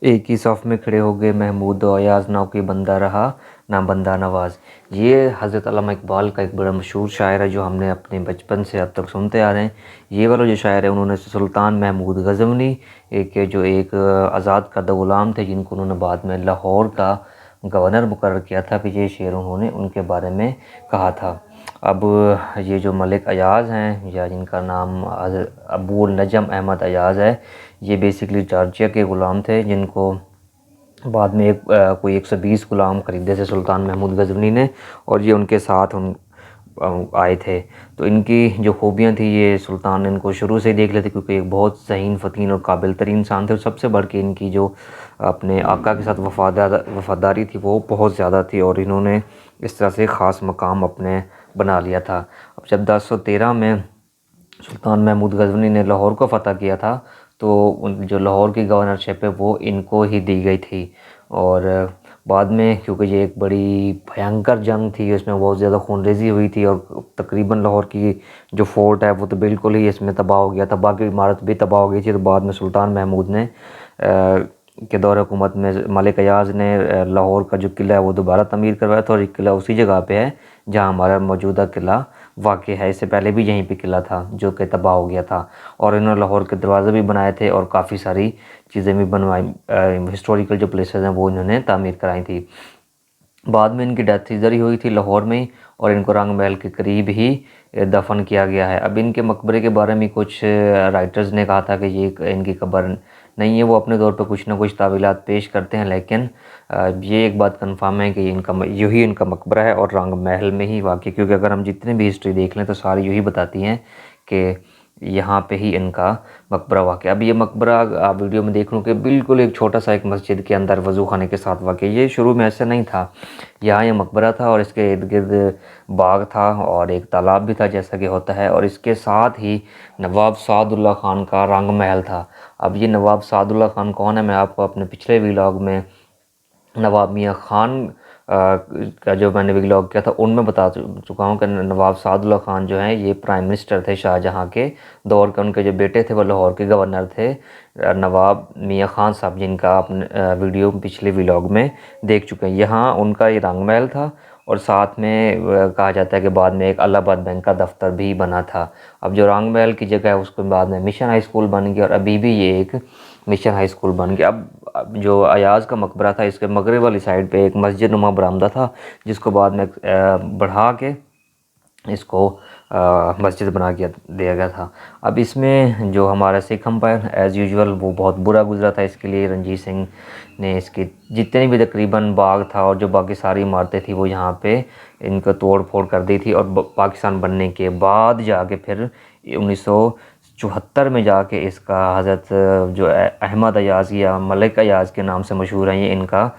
एक ही सफ़ में खड़े हो गए महमूद व अयाज़, ना कोई बंदा रहा ना बंदा नवाज। ये हज़रत अल्लामा इकबाल का एक बड़ा मशहूर शायर है जो हमने अपने बचपन से अब तक सुनते आ रहे हैं। ये वाला जो शायर है उन्होंने सुल्तान महमूद गज़नवी जो एक आज़ाद करदा ग़ुलाम थे जिनको उन्होंने बाद में लाहौर का गवर्नर मुकर्रर किया था, कि ये शेर उन्होंने उनके बारे में कहा था। अब ये जो मलिक अयाज़ हैं या जिनका नाम अबू नजम अहमद अयाज़ है, ये बेसिकली जॉर्जिया के ग़ुलाम थे जिनको बाद में कोई 120 ग़ुलाम ख़रीदे थे सुल्तान महमूद गज़नवी ने, और ये उनके साथ आए थे। तो इनकी जो खूबियाँ थी ये सुल्तान ने इनको शुरू से ही देख लेते, क्योंकि एक बहुत ज़हीन फ़तीन और काबिल तरीन इंसान थे। और सबसे बढ़ के इनकी जो अपने आका के साथ वफ़ादारी थी वो बहुत ज़्यादा थी, और इन्होंने इस तरह से ख़ास मकाम अपने बना लिया था। अब जब 1013 में सुल्तान महमूद गज़नवी ने लाहौर को फ़तह किया था, तो उन जो लाहौर की गवर्नरशिप है वो इनको ही दी गई थी। और बाद में क्योंकि ये एक बड़ी भयंकर जंग थी, इसमें बहुत ज़्यादा खूनरेज़ी हुई थी, और तकरीबन लाहौर की जो फ़ोर्ट है वो तो बिल्कुल ही इसमें तबाह हो गया था, बाकी इमारत भी तबाह हो गई थी। तो बाद में सुल्तान महमूद ने के दौर हुकूमत में मलिक अयाज़ ने लाहौर का जो किला है वो दोबारा तमीर करवाया था, और ये किला उसी जगह पे है जहाँ हमारा मौजूदा किला वाक़ई है। इससे पहले भी यहीं पे किला था जो कि तबाह हो गया था, और इन्होंने लाहौर के दरवाज़े भी बनाए थे और काफ़ी सारी चीज़ें भी बनवाई, हिस्टोरिकल जो प्लेसेस हैं वो इन्होंने तामीर कराई थी। बाद में इनकी डेथ इधर ही हुई थी लाहौर में ही, और इनको रंग महल के करीब ही दफन किया गया है। अब इनके मकबरे के बारे में कुछ राइटर्स ने कहा था कि ये इनकी कब्र नहीं है, वो अपने तौर पर कुछ ना कुछ तावीलात पेश करते हैं, लेकिन ये एक बात कंफर्म है कि यही इनका मकबरा है और रंग महल में ही वाक़ई, क्योंकि अगर हम जितने भी हिस्ट्री देख लें तो सारी यही बताती हैं कि यहाँ पे ही इनका मकबरा वाक़ई। अब ये मकबरा आप वीडियो में देख लो कि बिल्कुल एक छोटा सा एक मस्जिद के अंदर वज़ू खाने के साथ वाक़ई। ये शुरू में ऐसा नहीं था, यहाँ ये मकबरा था और इसके इर्द गिर्द बाग था और एक तालाब भी था जैसा कि होता है, और इसके साथ ही नवाब सादुल्ला ख़ान का रंग महल था। अब ये नवाब सादुल्ला ख़ान कौन है, मैं आपको अपने पिछले व्लॉग में नवाब मियाँ ख़ान का जो मैंने व्लॉग किया था उनमें बता चुका हूँ कि नवाब सादुल्ला ख़ान जो हैं ये प्राइम मिनिस्टर थे शाहजहाँ के दौर के। उनके जो बेटे थे वो लाहौर के गवर्नर थे, नवाब मियाँ ख़ान साहब, जिनका आपने वीडियो पिछले व्लॉग में देख चुके हैं। यहाँ उनका ये रंग महल था, और साथ में कहा जाता है कि बाद में एक इलाहाबाद बैंक का दफ्तर भी बना था। अब जो रंग महल की जगह है उसके बाद में मिशन हाई स्कूल बन गया, और अभी भी ये एक मिशन हाई स्कूल बन गया। अब जो अयाज़ का मकबरा था इसके मगरब वाली साइड पे एक मस्जिद नुमा बरामदा था, जिसको बाद में बढ़ा के इसको मस्जिद बना दिया गया था। अब इसमें जो हमारा सिख अम्पायर एज़ यूजुअल वो बहुत बुरा गुजरा था, इसके लिए रणजीत सिंह ने इसके जितने भी तकरीबन बाग था और जो बाकी सारी इमारतें थी वो यहाँ पे इनको तोड़ फोड़ कर दी थी। और पाकिस्तान बनने के बाद जाके फिर 1974 में जाके इसका हज़रत जो अहमद अयाज़ या मलिक अयाज़ के नाम से मशहूर है, ये इनका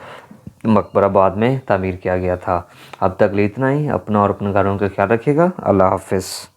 मकबरा बाद में तामीर किया गया था। अब तक लिए इतना ही। अपना और अपने घरों का ख्याल रखिएगा। अल्लाह हाफ़िज़।